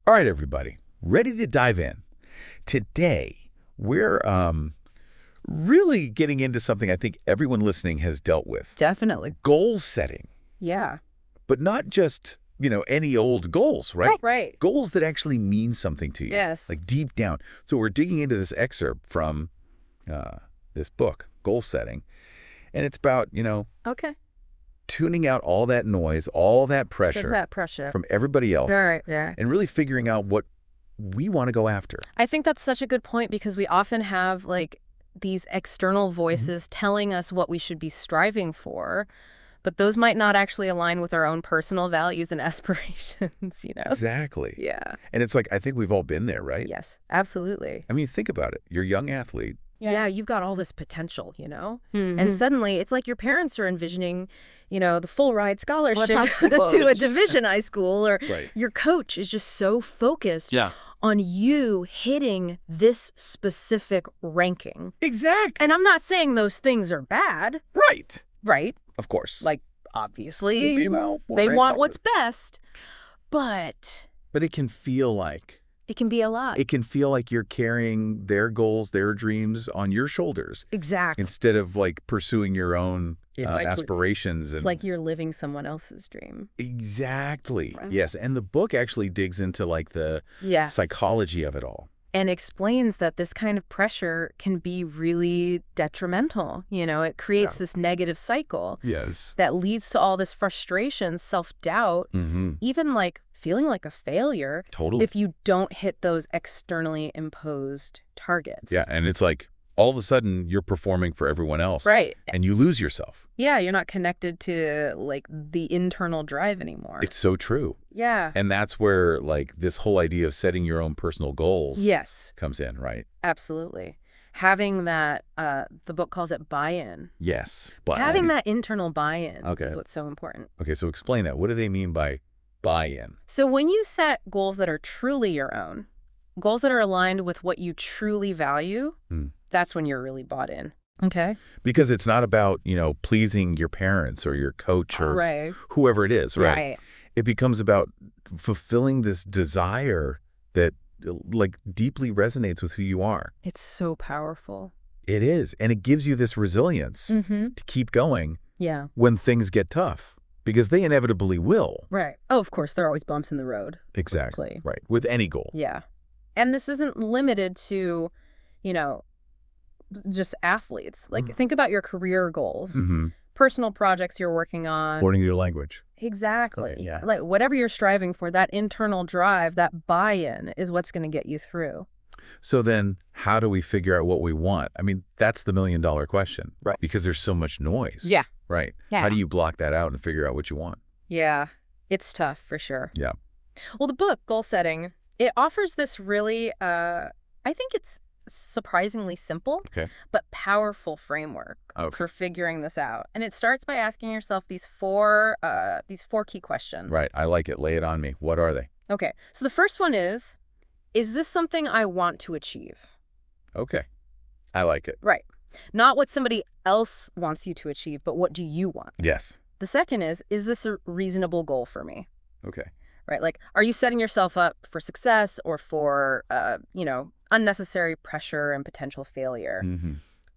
All right, everybody, ready to dive in. Today, we're really getting into something I think everyone listening has dealt with. Definitely. Goal setting. Yeah. But not just, any old goals, right? Oh, right. Goals that actually mean something to you. Yes. Like deep down. So we're digging into this excerpt from this book, Goal Setting. And it's about, Okay. tuning out all that noise, all that Sure, that pressure pressure. from everybody else. Right, yeah. And really figuring out what we want to go after. I think that's such a good point because we often have like these external voices telling us what we should be striving for, but those might not actually align with our own personal values and aspirations, Exactly. Yeah. And it's like, I think we've all been there, right? Yes, absolutely. I mean, think about it. You're a young athlete. Yeah, you've got all this potential, And suddenly it's like your parents are envisioning, the full ride scholarship to a division high school, or Right. your coach is just so focused on you hitting this specific ranking. Exactly. And I'm not saying those things are bad, Right. right? Of course. Like, obviously, Well, they right, want what's best, but But it can feel like it can be a lot. you're carrying their goals, their dreams on your shoulders Exactly. instead of like pursuing your own aspirations. And Like you're living someone else's dream. Exactly. Right. Yes. And the book actually digs into like the Yes. psychology of it all. And explains that this kind of pressure can be really detrimental. It creates this negative cycle Yes. that leads to all this frustration, self-doubt, even like feeling like a failure Totally. if you don't hit those externally imposed targets. Yeah. And it's like all of a sudden you're performing for everyone else. Right. And you lose yourself. Yeah, you're not connected to like the internal drive anymore. It's so true. Yeah. And that's where like this whole idea of setting your own personal goals Yes, comes in, right? absolutely. Having that, the book calls it buy-in. Yes. But Having that internal buy-in Okay. is what's so important. Okay, so explain that. What do they mean by buy-in? So when you set goals that are truly your own, goals that are aligned with what you truly value, that's when you're really bought in. Okay. Because it's not about, pleasing your parents or your coach or Right. whoever it is, right? Right. It becomes about fulfilling this desire that like deeply resonates with who you are. It's so powerful. It is. And it gives you this resilience Mm-hmm. to keep going Yeah. when things get tough. Because they inevitably will. Right. Oh, of course, there are always bumps in the road. Exactly. Right. With any goal. Yeah. And this isn't limited to, just athletes. Like, think about your career goals, personal projects you're working on. Learning your language. Exactly. Okay, yeah. Like, whatever you're striving for, that internal drive, that buy-in is what's going to get you through. So then how do we figure out what we want? I mean, that's the million-dollar question. Right. Because there's so much noise. Yeah. Right. Yeah. How do you block that out and figure out what you want? Yeah. It's tough, for sure. Yeah. Well, the book, Goal Setting, it offers this really, I think it's surprisingly simple, but powerful framework for figuring this out. And it starts by asking yourself these four key questions. Right. I like it. Lay it on me. What are they? Okay. So the first one is this something I want to achieve? Okay. I like it. Right. Not what somebody else wants you to achieve, but what do you want? Yes. The second is this a reasonable goal for me? Okay. Right. Like, are you setting yourself up for success or for, unnecessary pressure and potential failure?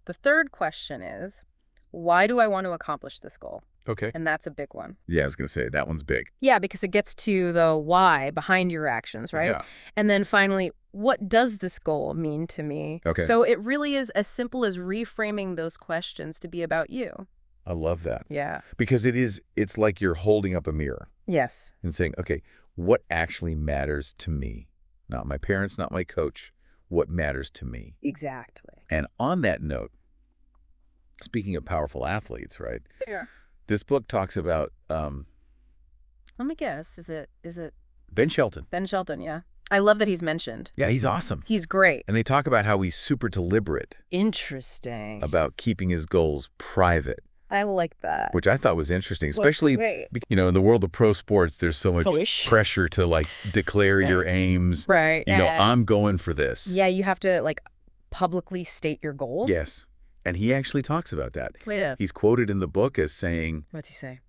The third question is, why do I want to accomplish this goal? Okay. And that's a big one. Yeah, I was going to say that one's big. Yeah, because it gets to the why behind your actions, right? Yeah. And then finally, what does this goal mean to me? Okay. So it really is as simple as reframing those questions to be about you. I love that. Yeah. Because it's like you're holding up a mirror Yes. and saying, okay, what actually matters to me? Not my parents, not my coach. What matters to me? Exactly. And on that note, speaking of powerful athletes, right? Yeah. This book talks about Let me guess. Is it Ben Shelton. Ben Shelton? Yeah. I love that he's mentioned. Yeah, he's awesome. He's great. And they talk about how he's super deliberate Interesting. about keeping his goals private, I like that. which I thought was interesting, especially, Great. in the world of pro sports, there's so much pressure to like declare your aims. Right. I'm going for this. Yeah, you have to like publicly state your goals. Yes. And he actually talks about that. Yeah. He's quoted in the book as saying, What's he say?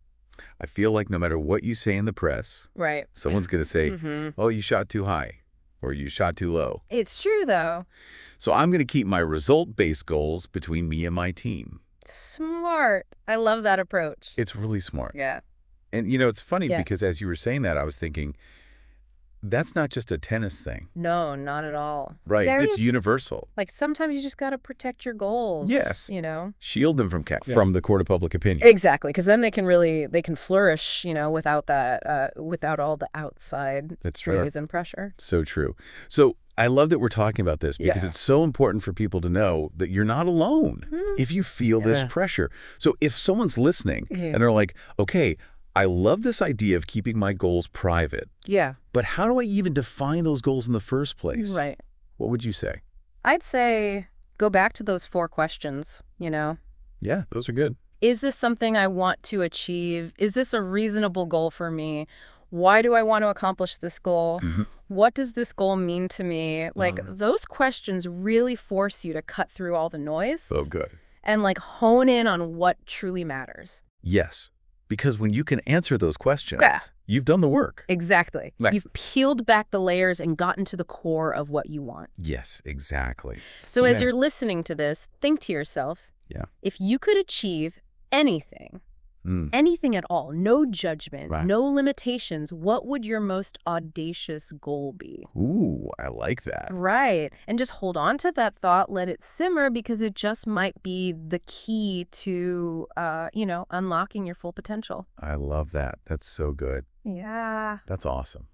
I feel like no matter what you say in the press, Right. someone's going to say, oh, you shot too high or you shot too low. It's true, though. So I'm going to keep my result-based goals between me and my team. Smart. I love that approach. It's really smart. Yeah. And, it's funny because as you were saying that, I was thinking, that's not just a tennis thing. No, not at all. Right. It's universal. Like sometimes you just got to protect your goals. Yes. Shield them from the court of public opinion. Exactly. Because then they can flourish, without that, without all the outside noise and pressure. So true. So I love that we're talking about this because it's so important for people to know that you're not alone if you feel this pressure. So if someone's listening and they're like, okay, I love this idea of keeping my goals private. Yeah. But how do I even define those goals in the first place? Right. What would you say? I'd say go back to those 4 questions, Yeah, those are good. Is this something I want to achieve? Is this a reasonable goal for me? Why do I want to accomplish this goal? What does this goal mean to me? Like, those questions really force you to cut through all the noise. Oh, good. And, hone in on what truly matters. Yes. Because when you can answer those questions, you've done the work. Exactly. Right. You've peeled back the layers and gotten to the core of what you want. Yes, exactly. So as you're listening to this, think to yourself, if you could achieve anything, anything at all, no judgment, no limitations, what would your most audacious goal be? Ooh, I like that. Right. And just hold on to that thought, let it simmer, because it just might be the key to, unlocking your full potential. I love that. That's so good. Yeah. That's awesome.